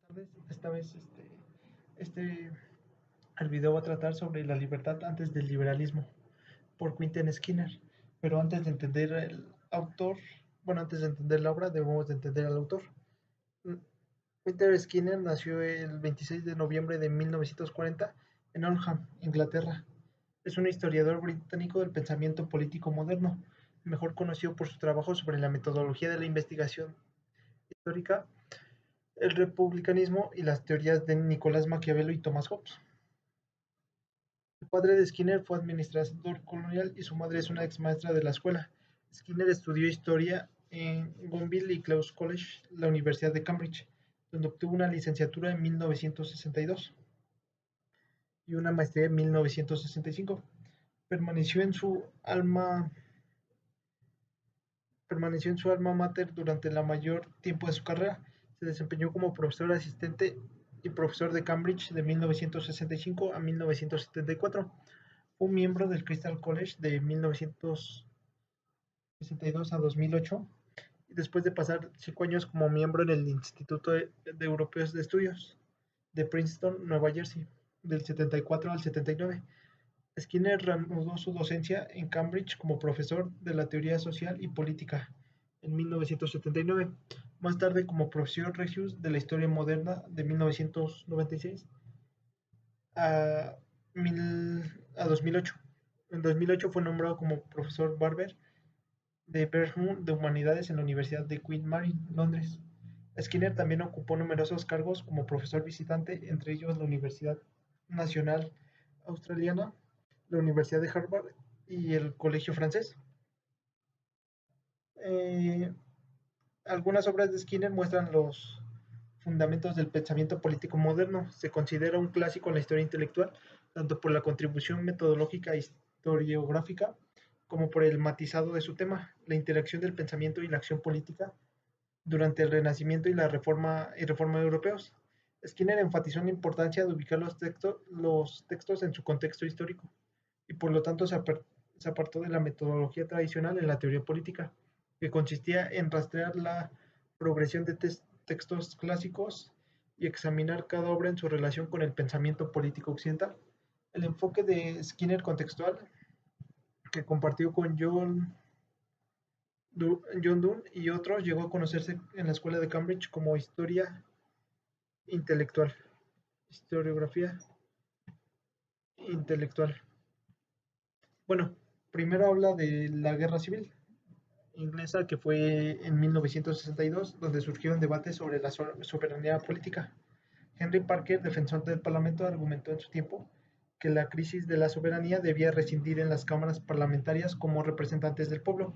Tardes. Esta vez este, el video va a tratar sobre la libertad antes del liberalismo por Quentin Skinner. Pero antes de entender el autor, bueno, antes de entender la obra, debemos de entender al autor. Quentin Skinner nació el 26 de noviembre de 1940 en Oldham, Inglaterra. Es un historiador británico del pensamiento político moderno, mejor conocido por su trabajo sobre la metodología de la investigación histórica, el republicanismo y las teorías de Nicolás Maquiavelo y Thomas Hobbes. El padre de Skinner fue administrador colonial y su madre es una ex maestra de la escuela. Skinner estudió historia en Gonville y Claus College, la Universidad de Cambridge, donde obtuvo una licenciatura en 1962 y una maestría en 1965. Permaneció en su alma Permaneció en su alma mater durante la mayor tiempo de su carrera. Se desempeñó como profesor asistente y profesor de Cambridge de 1965 a 1974. Fue un miembro del Crystal College de 1962 a 2008 y después de pasar 5 años como miembro en el Instituto de Europeos de Estudios de Princeton, Nueva Jersey, del 74 al 79. Skinner reanudó su docencia en Cambridge como profesor de la teoría social y política en 1979, más tarde como profesor regius de la historia moderna de 1996 a, a 2008. En 2008 fue nombrado como profesor Barber de Bergman de Humanidades en la Universidad de Queen Mary, Londres. Skinner también ocupó numerosos cargos como profesor visitante, entre ellos la Universidad Nacional Australiana, la Universidad de Harvard y el Colegio Francés. Eh, Algunas obras de Skinner muestran los fundamentos del pensamiento político moderno. Se considera un clásico en la historia intelectual, tanto por la contribución metodológica e historiográfica como por el matizado de su tema, la interacción del pensamiento y la acción política durante el Renacimiento y la reforma europeos. Skinner enfatizó la importancia de ubicar los textos en su contexto histórico y por lo tanto se apartó de la metodología tradicional en la teoría política, que consistía en rastrear la progresión de textos clásicos y examinar cada obra en su relación con el pensamiento político occidental. El enfoque de Skinner contextual, que compartió con John Donne y otros, llegó a conocerse en la escuela de Cambridge como historia intelectual, historiografía intelectual. Bueno, primero habla de la guerra civil inglesa que fue en 1962, donde surgieron debates sobre la soberanía política. Henry Parker, defensor del Parlamento, argumentó en su tiempo que la crisis de la soberanía debía residir en las cámaras parlamentarias como representantes del pueblo.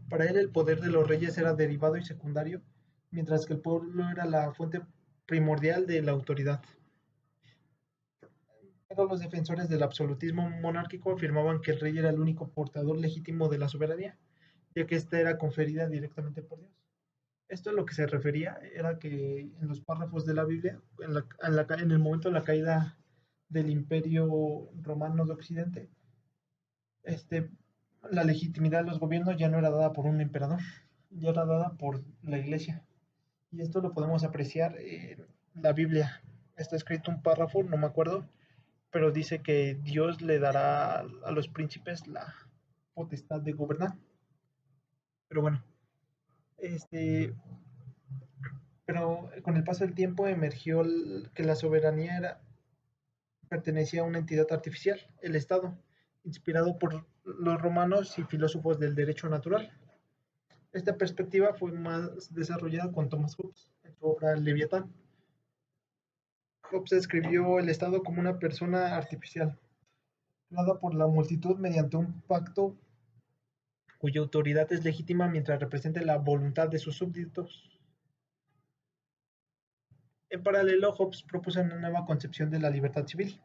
Para él el poder de los reyes era derivado y secundario, mientras que el pueblo era la fuente primordial de la autoridad. Pero los defensores del absolutismo monárquico afirmaban que el rey era el único portador legítimo de la soberanía, ya que ésta era conferida directamente por Dios. Esto a lo que se refería era que en los párrafos de la Biblia, en el momento de la caída del Imperio Romano de Occidente, este, la legitimidad de los gobiernos ya no era dada por un emperador, ya era dada por la Iglesia. Y esto lo podemos apreciar en la Biblia. Está escrito un párrafo, no me acuerdo, pero dice que Dios le dará a los príncipes la potestad de gobernar. Pero bueno, este, pero con el paso del tiempo emergió que la soberanía pertenecía a una entidad artificial, el Estado, inspirado por los romanos y filósofos del derecho natural. Esta perspectiva fue más desarrollada con Thomas Hobbes en su obra Leviatán. Hobbes describió el Estado como una persona artificial, creada por la multitud mediante un pacto cuya autoridad es legítima mientras represente la voluntad de sus súbditos. En paralelo, Hobbes propuso una nueva concepción de la libertad civil.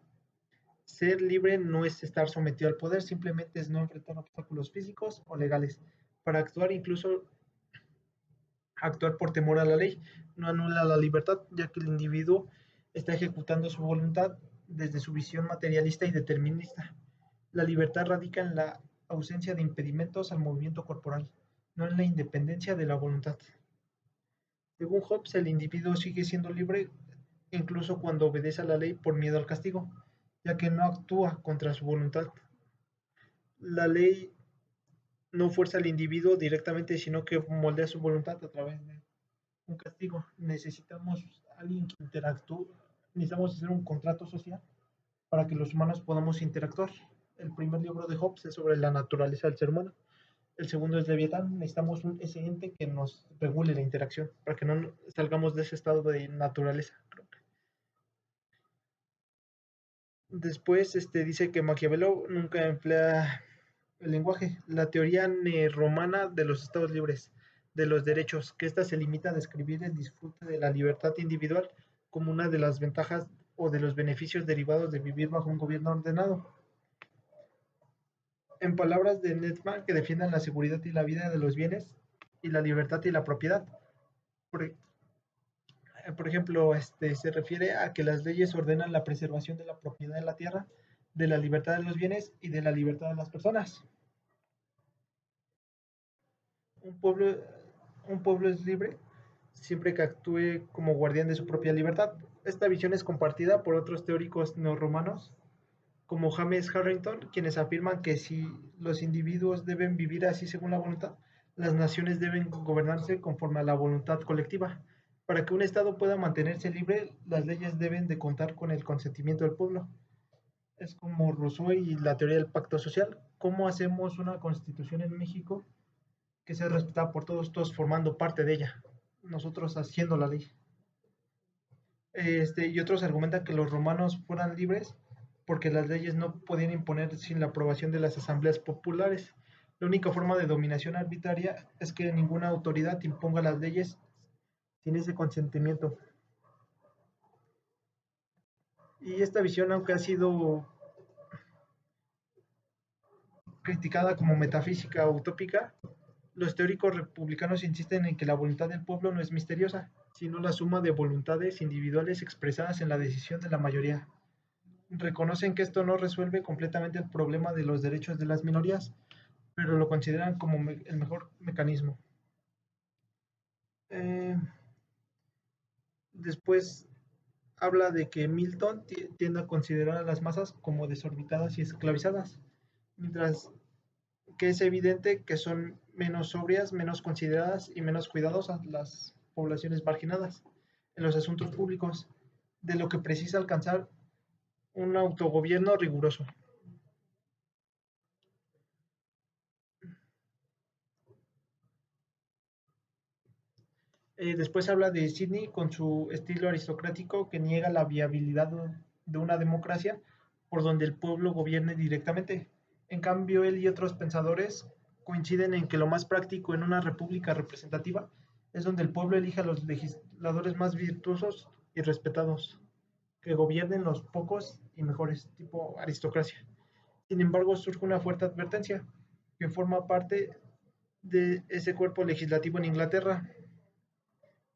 Ser libre no es estar sometido al poder, simplemente es no enfrentar obstáculos físicos o legales. Para actuar, incluso actuar por temor a la ley, no anula la libertad, ya que el individuo está ejecutando su voluntad desde su visión materialista y determinista. La libertad radica en la ausencia de impedimentos al movimiento corporal, no en la independencia de la voluntad. Según Hobbes, el individuo sigue siendo libre incluso cuando obedece a la ley por miedo al castigo, ya que no actúa contra su voluntad. La ley no fuerza al individuo directamente, sino que moldea su voluntad a través de un castigo. Necesitamos alguien que interactúe, necesitamos hacer un contrato social para que los humanos podamos interactuar. El primer libro de Hobbes es sobre la naturaleza del ser humano. El segundo es Leviatán. Necesitamos ese ente que nos regule la interacción para que no salgamos de ese estado de naturaleza. Después dice que Maquiavelo nunca emplea el lenguaje. La teoría romana de los estados libres, de los derechos, que ésta se limita a describir el disfrute de la libertad individual como una de las ventajas o de los beneficios derivados de vivir bajo un gobierno ordenado. En palabras de Netman, que defiendan la seguridad y la vida de los bienes y la libertad y la propiedad. Por, por ejemplo, se refiere a que las leyes ordenan la preservación de la propiedad de la tierra, de la libertad de los bienes y de la libertad de las personas. Un pueblo, un pueblo es libre siempre que actúe como guardián de su propia libertad. Esta visión es compartida por otros teóricos neorromanos, como James Harrington, quienes afirman que si los individuos deben vivir así según la voluntad, las naciones deben gobernarse conforme a la voluntad colectiva. Para que un Estado pueda mantenerse libre, las leyes deben de contar con el consentimiento del pueblo. Es como Rousseau y la teoría del pacto social. ¿Cómo hacemos una constitución en México que sea respetada por todos, todos formando parte de ella? Nosotros haciendo la ley. Y otros argumentan que los romanos fueran libres porque las leyes no podían imponer sin la aprobación de las asambleas populares. La única forma de dominación arbitraria es que ninguna autoridad imponga las leyes sin ese consentimiento. Y esta visión, aunque ha sido criticada como metafísica o utópica, los teóricos republicanos insisten en que la voluntad del pueblo no es misteriosa, sino la suma de voluntades individuales expresadas en la decisión de la mayoría. Reconocen que esto no resuelve completamente el problema de los derechos de las minorías, pero lo consideran como el mejor mecanismo. Eh, Después habla de que Milton tiende a considerar a las masas como desorbitadas y esclavizadas, mientras que es evidente que son menos sobrias, menos consideradas y menos cuidadosas las poblaciones marginadas en los asuntos públicos, de lo que precisa alcanzar un autogobierno riguroso. Después habla de Sidney con su estilo aristocrático que niega la viabilidad de una democracia por donde el pueblo gobierne directamente. En cambio, él y otros pensadores coinciden en que lo más práctico en una república representativa es donde el pueblo elija a los legisladores más virtuosos y respetados, que gobiernen los pocos y mejores, tipo aristocracia. Sin embargo, surge una fuerte advertencia que forma parte de ese cuerpo legislativo en Inglaterra.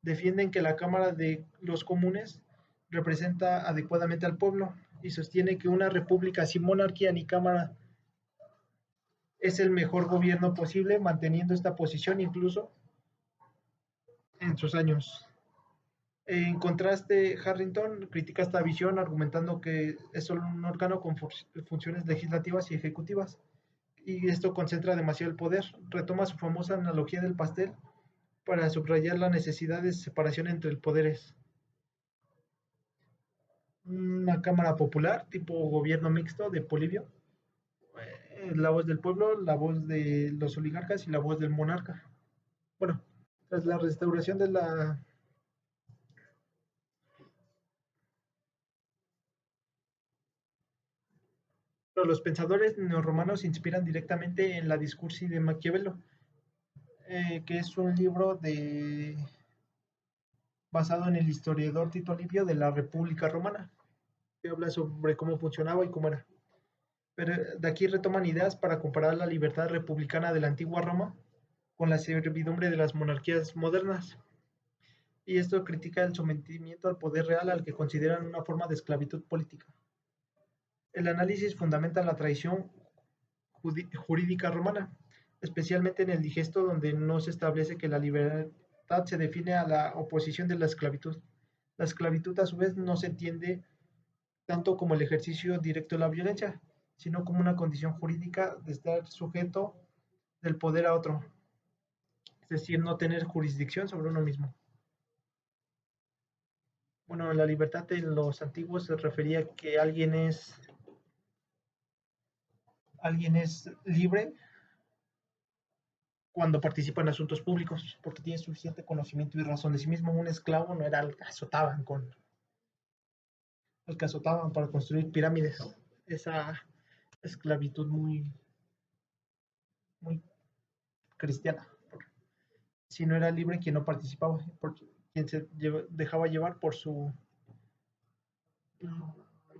Defienden que la Cámara de los Comunes representa adecuadamente al pueblo y sostiene que una república sin monarquía ni cámara es el mejor gobierno posible, manteniendo esta posición incluso en sus años. En contraste, Harrington critica esta visión argumentando que es solo un órgano con funciones legislativas y ejecutivas, y esto concentra demasiado el poder. Retoma su famosa analogía del pastel para subrayar la necesidad de separación entre poderes. Una cámara popular, tipo gobierno mixto de Polibio, la voz del pueblo, la voz de los oligarcas y la voz del monarca. Bueno, tras la restauración de la... Los pensadores neorromanos se inspiran directamente en la Discursi de Maquiavelo, que es un libro basado en el historiador Tito Livio de la República Romana, que habla sobre cómo funcionaba y cómo era. Pero de aquí retoman ideas para comparar la libertad republicana de la antigua Roma con la servidumbre de las monarquías modernas. Y esto critica el sometimiento al poder real al que consideran una forma de esclavitud política. El análisis fundamenta la tradición jurídica romana, especialmente en el digesto donde no se establece que la libertad se define a la oposición de la esclavitud. La esclavitud, a su vez, no se entiende tanto como el ejercicio directo de la violencia, sino como una condición jurídica de estar sujeto del poder a otro, es decir, no tener jurisdicción sobre uno mismo. Bueno, la libertad en los antiguos se refería a que alguien es libre cuando participa en asuntos públicos, porque tiene suficiente conocimiento y razón de sí mismo. Un esclavo no era el que azotaban para construir pirámides. Esa esclavitud muy cristiana. Si no era libre, quien no participaba, quien se dejaba llevar por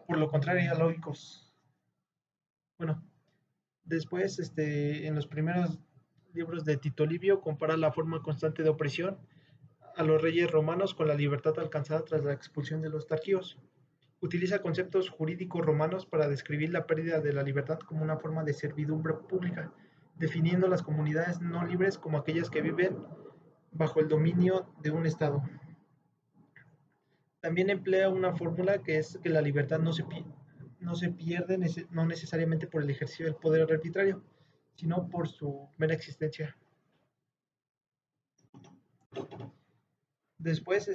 lo contrario, lógicos. Bueno, después, en los primeros libros de Tito Livio, compara la forma constante de opresión a los reyes romanos con la libertad alcanzada tras la expulsión de los tarquíos. Utiliza conceptos jurídicos romanos para describir la pérdida de la libertad como una forma de servidumbre pública, definiendo las comunidades no libres como aquellas que viven bajo el dominio de un Estado. También emplea una fórmula que es que la libertad no se pierde no necesariamente por el ejercicio del poder arbitrario, sino por su mera existencia. Después,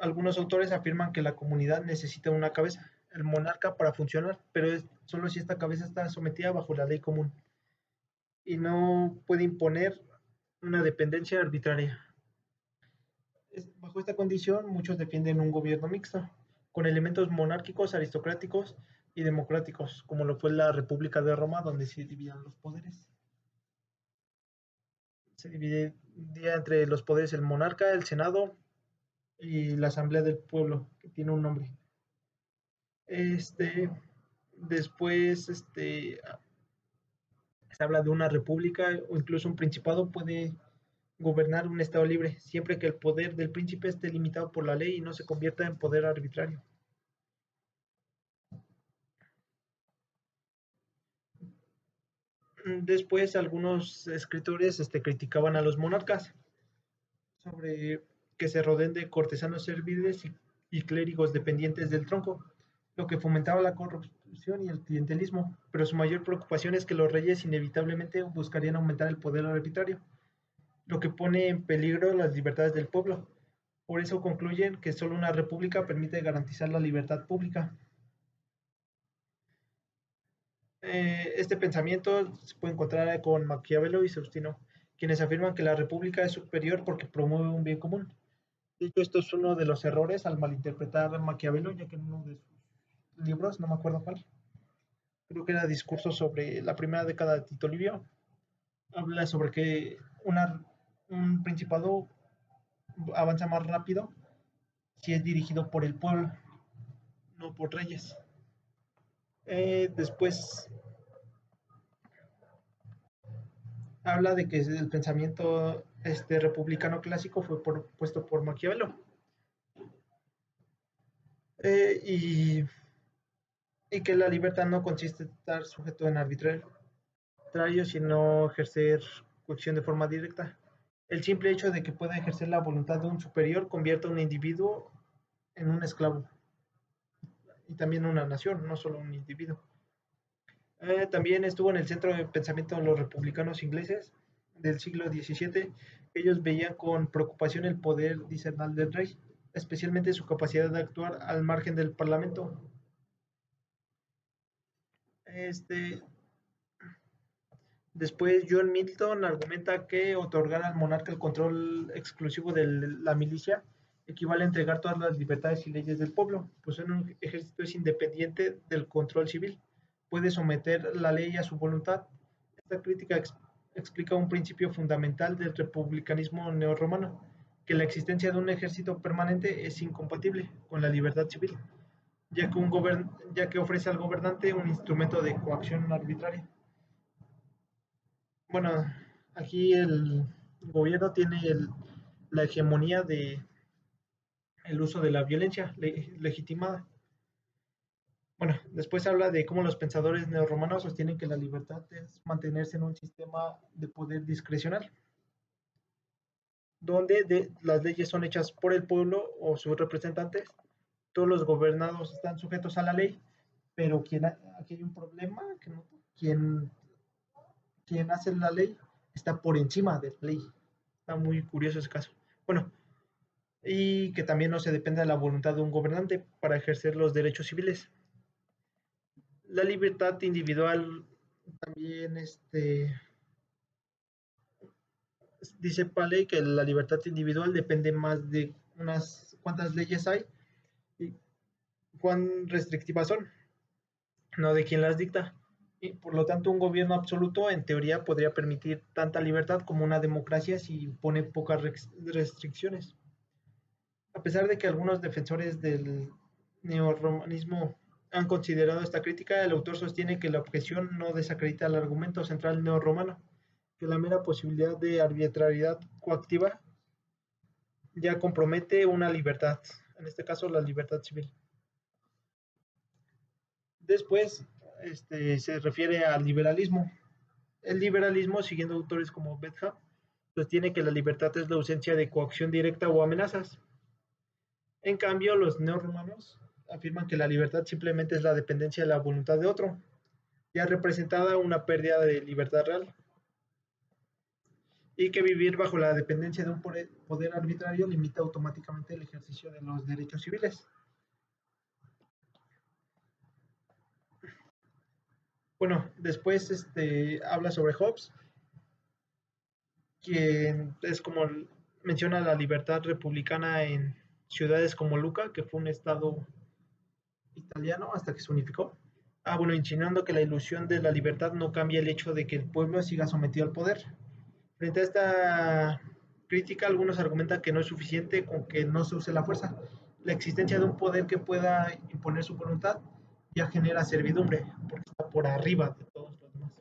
algunos autores afirman que la comunidad necesita una cabeza, el monarca, para funcionar, pero es solo si esta cabeza está sometida bajo la ley común y no puede imponer una dependencia arbitraria. Bajo esta condición, muchos defienden un gobierno mixto, con elementos monárquicos, aristocráticos y democráticos, como lo fue la República de Roma, donde se dividían los poderes. Se dividía entre los poderes el monarca, el senado y la asamblea del pueblo, que tiene un nombre. Este, después, se habla de una república o incluso un principado puede gobernar un estado libre, siempre que el poder del príncipe esté limitado por la ley y no se convierta en poder arbitrario. Después, algunos escritores criticaban a los monarcas sobre que se rodeen de cortesanos serviles y clérigos dependientes del tronco, lo que fomentaba la corrupción y el clientelismo, pero su mayor preocupación es que los reyes inevitablemente buscarían aumentar el poder arbitrario, lo que pone en peligro las libertades del pueblo. Por eso concluyen que solo una república permite garantizar la libertad pública. Este pensamiento se puede encontrar con Maquiavelo y Faustino, quienes afirman que la república es superior porque promueve un bien común. De hecho, esto es uno de los errores al malinterpretar a Maquiavelo, ya que en uno de sus libros, no me acuerdo cuál, creo que era Discurso sobre la primera década de Tito Livio, habla sobre que un principado avanza más rápido si es dirigido por el pueblo, no por reyes. Después habla de que el pensamiento republicano clásico fue propuesto por Maquiavelo. Eh, y, y que la libertad no consiste en estar sujeto en arbitrario, sino ejercer coacción de forma directa. El simple hecho de que pueda ejercer la voluntad de un superior convierte a un individuo en un esclavo y también una nación, no solo un individuo. También estuvo en el centro de pensamiento de los republicanos ingleses del siglo XVII. Ellos veían con preocupación el poder discernal del rey, especialmente su capacidad de actuar al margen del parlamento. Este, Después, John Milton argumenta que otorgar al monarca el control exclusivo de la milicia equivale a entregar todas las libertades y leyes del pueblo, pues un ejército es independiente del control civil, puede someter la ley a su voluntad. Esta crítica explica un principio fundamental del republicanismo neorromano, que la existencia de un ejército permanente es incompatible con la libertad civil, ya que ofrece al gobernante un instrumento de coacción arbitraria. Bueno, aquí el gobierno tiene la hegemonía de el uso de la violencia legitimada. Bueno, después habla de cómo los pensadores neorromanos sostienen que la libertad es mantenerse en un sistema de poder discrecional. donde las leyes son hechas por el pueblo o sus representantes. Todos los gobernados están sujetos a la ley, pero aquí hay un problema, que no, quien, quien hace la ley está por encima de la ley. Está muy curioso ese caso. Bueno, y que también no se depende de la voluntad de un gobernante para ejercer los derechos civiles. La libertad individual también dice Paley que la libertad individual depende más de unas cuantas leyes hay y cuán restrictivas son, no de quién las dicta. Y por lo tanto, un gobierno absoluto, en teoría, podría permitir tanta libertad como una democracia si pone pocas restricciones. A pesar de que algunos defensores del neorromanismo han considerado esta crítica, el autor sostiene que la objeción no desacredita el argumento central neorromano, que la mera posibilidad de arbitrariedad coactiva ya compromete una libertad, en este caso la libertad civil. Después se refiere al liberalismo. El liberalismo, siguiendo autores como Bentham, sostiene que la libertad es la ausencia de coacción directa o amenazas. En cambio, los neorromanos afirman que la libertad simplemente es la dependencia de la voluntad de otro, ya representada una pérdida de libertad real, y que vivir bajo la dependencia de un poder arbitrario limita automáticamente el ejercicio de los derechos civiles. Bueno, después habla sobre Hobbes, quien es como menciona la libertad republicana en ciudades como Lucca, que fue un estado italiano hasta que se unificó. Bueno, insinuando que la ilusión de la libertad no cambia el hecho de que el pueblo siga sometido al poder. Frente a esta crítica, algunos argumentan que no es suficiente con que no se use la fuerza. La existencia de un poder que pueda imponer su voluntad ya genera servidumbre, porque está por arriba de todos los demás.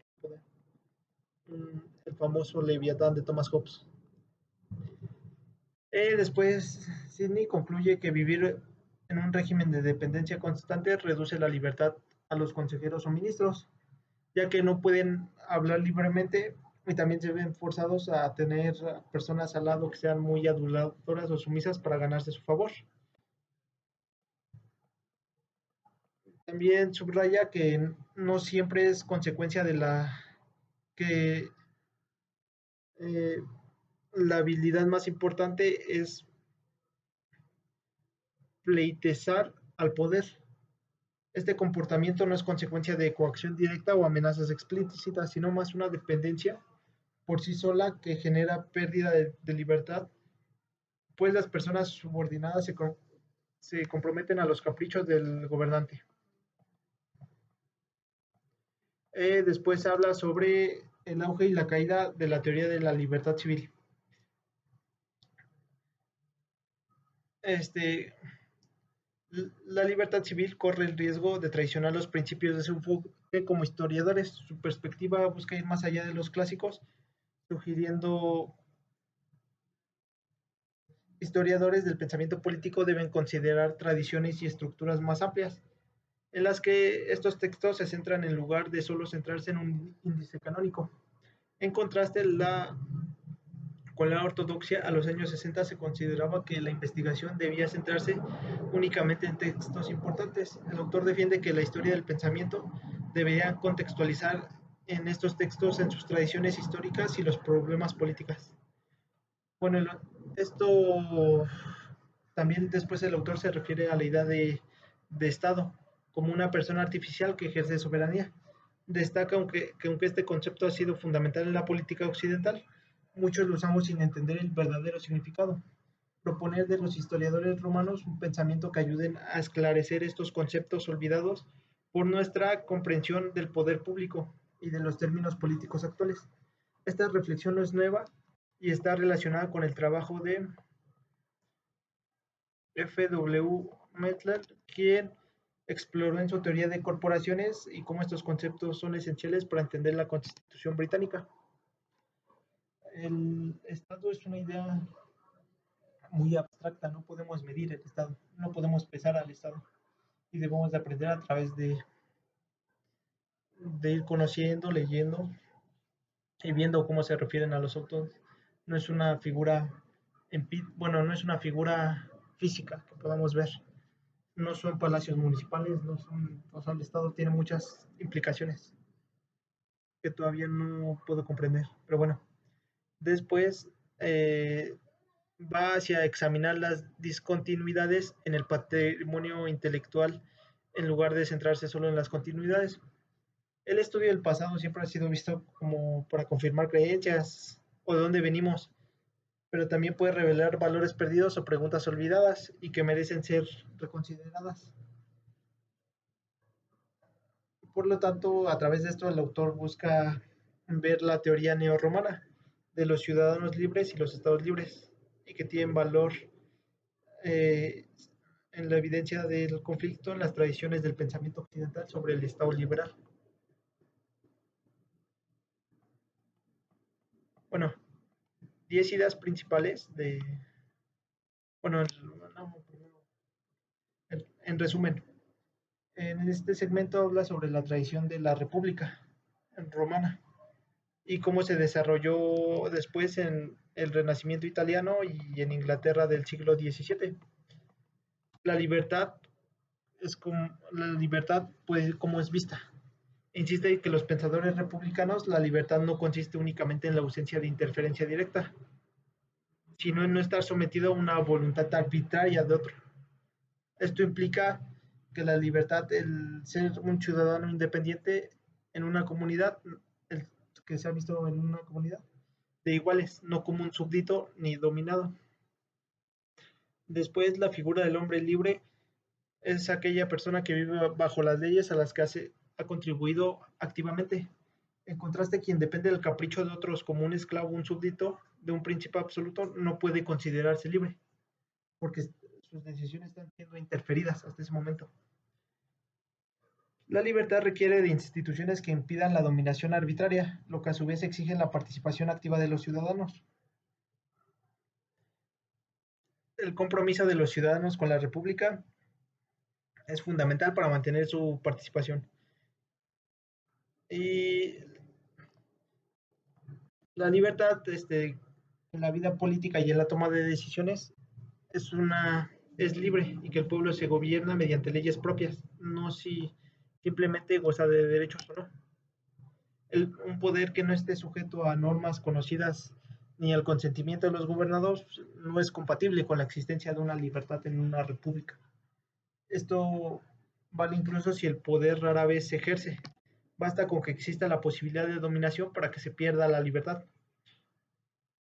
El famoso Leviatán de Thomas Hobbes. Después, Sidney concluye que vivir en un régimen de dependencia constante reduce la libertad a los consejeros o ministros, ya que no pueden hablar libremente y también se ven forzados a tener personas al lado que sean muy aduladoras o sumisas para ganarse su favor. También subraya que no siempre es consecuencia de que eh, la habilidad más importante es pleitesar al poder. Este comportamiento no es consecuencia de coacción directa o amenazas explícitas, sino más una dependencia por sí sola que genera pérdida de libertad, pues las personas subordinadas se comprometen a los caprichos del gobernante. Después habla sobre el auge y la caída de la teoría de la libertad civil. Este, la libertad civil corre el riesgo de traicionar los principios de su enfoque como historiadores. Su perspectiva busca ir más allá de los clásicos, sugiriendo historiadores del pensamiento político deben considerar tradiciones y estructuras más amplias, en las que estos textos se centran en lugar de solo centrarse en un índice canónico. En contraste, con la ortodoxia, a los años 60 se consideraba que la investigación debía centrarse únicamente en textos importantes. El autor defiende que la historia del pensamiento debería contextualizar en estos textos en sus tradiciones históricas y los problemas políticos. Bueno, esto también después el autor se refiere a la idea de Estado como una persona artificial que ejerce soberanía. Destaca que aunque este concepto ha sido fundamental en la política occidental, muchos lo usamos sin entender el verdadero significado. Proponer de los historiadores romanos un pensamiento que ayuden a esclarecer estos conceptos olvidados por nuestra comprensión del poder público y de los términos políticos actuales. Esta reflexión no es nueva y está relacionada con el trabajo de F. W. Mettler, quien exploró en su teoría de corporaciones y cómo estos conceptos son esenciales para entender la Constitución británica. El Estado es una idea muy abstracta, no podemos medir el Estado, no podemos pesar al Estado y debemos de aprender a través de ir conociendo, leyendo y viendo cómo se refieren a los autos. No es una figura bueno, no es una figura física que podamos ver. No son palacios municipales, no son, o sea, el Estado tiene muchas implicaciones que todavía no puedo comprender. Pero bueno, después eh, va hacia examinar las discontinuidades en el patrimonio intelectual en lugar de centrarse solo en las continuidades. El estudio del pasado siempre ha sido visto como para confirmar creencias o de dónde venimos, pero también puede revelar valores perdidos o preguntas olvidadas y que merecen ser reconsideradas. Por lo tanto, a través de esto el autor busca ver la teoría neorromana de los ciudadanos libres y los estados libres y que tienen valor eh, en la evidencia del conflicto en las tradiciones del pensamiento occidental sobre el estado liberal. Bueno, 10 ideas principales de, bueno, no, en resumen, en este segmento habla sobre la tradición de la República romana y cómo se desarrolló después en el Renacimiento italiano y en Inglaterra del siglo XVII. La libertad es como la libertad, pues, como es vista. Insiste que los pensadores republicanos, la libertad no consiste únicamente en la ausencia de interferencia directa, sino en no estar sometido a una voluntad arbitraria de otro. Esto implica que la libertad, el ser un ciudadano independiente en una comunidad, el que se ha visto en una comunidad, de iguales, no como un súbdito ni dominado. Después, la figura del hombre libre es aquella persona que vive bajo las leyes a las que ha contribuido activamente. En contraste, quien depende del capricho de otros como un esclavo, un súbdito de un príncipe absoluto, no puede considerarse libre, porque sus decisiones están siendo interferidas hasta ese momento. La libertad requiere de instituciones que impidan la dominación arbitraria, lo que a su vez exige la participación activa de los ciudadanos. El compromiso de los ciudadanos con la República es fundamental para mantener su participación. Y la libertad en la vida política y en la toma de decisiones es es libre y que el pueblo se gobierna mediante leyes propias, no si simplemente goza de derechos o no. Un poder que no esté sujeto a normas conocidas ni al consentimiento de los gobernados no es compatible con la existencia de una libertad en una república. Esto vale incluso si el poder rara vez se ejerce. Basta con que exista la posibilidad de dominación para que se pierda la libertad.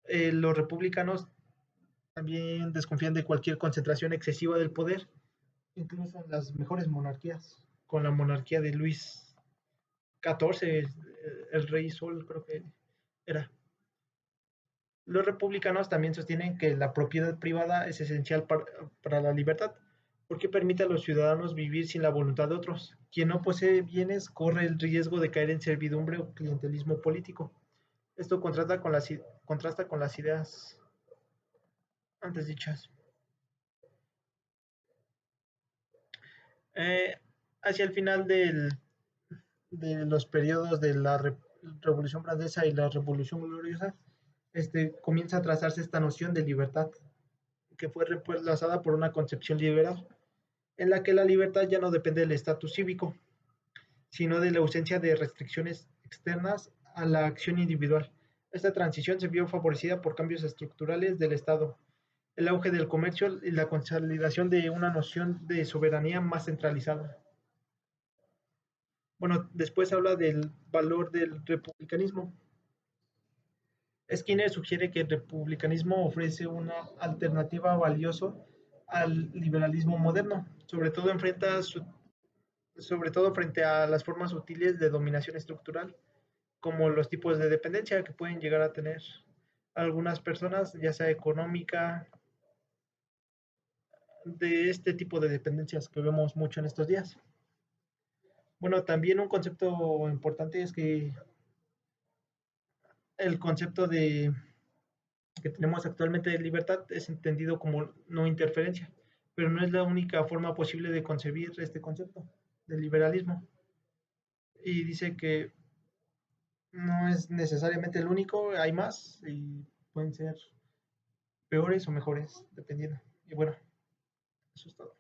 Los republicanos también desconfían de cualquier concentración excesiva del poder, incluso en las mejores monarquías, con la monarquía de Luis XIV, el rey Sol creo que era. Los republicanos también sostienen que la propiedad privada es esencial para la libertad, porque permite a los ciudadanos vivir sin la voluntad de otros. Quien no posee bienes corre el riesgo de caer en servidumbre o clientelismo político. Esto contrasta con las ideas antes dichas. Eh, Hacia el final de los periodos de la Revolución Francesa y la Revolución Gloriosa, comienza a trazarse esta noción de libertad, que fue reemplazada por una concepción liberal, en la que la libertad ya no depende del estatus cívico, sino de la ausencia de restricciones externas a la acción individual. Esta transición se vio favorecida por cambios estructurales del Estado, el auge del comercio y la consolidación de una noción de soberanía más centralizada. Bueno, después habla del valor del republicanismo. Skinner sugiere que el republicanismo ofrece una alternativa valiosa al liberalismo moderno, sobre todo frente a las formas sutiles de dominación estructural, como los tipos de dependencia que pueden llegar a tener algunas personas, ya sea económica, de este tipo de dependencias que vemos mucho en estos días. Bueno, también un concepto importante es que el concepto que tenemos actualmente de libertad es entendido como no interferencia, pero no es la única forma posible de concebir este concepto del liberalismo. Y dice que no es necesariamente el único, hay más y pueden ser peores o mejores, dependiendo. Y bueno, eso es todo.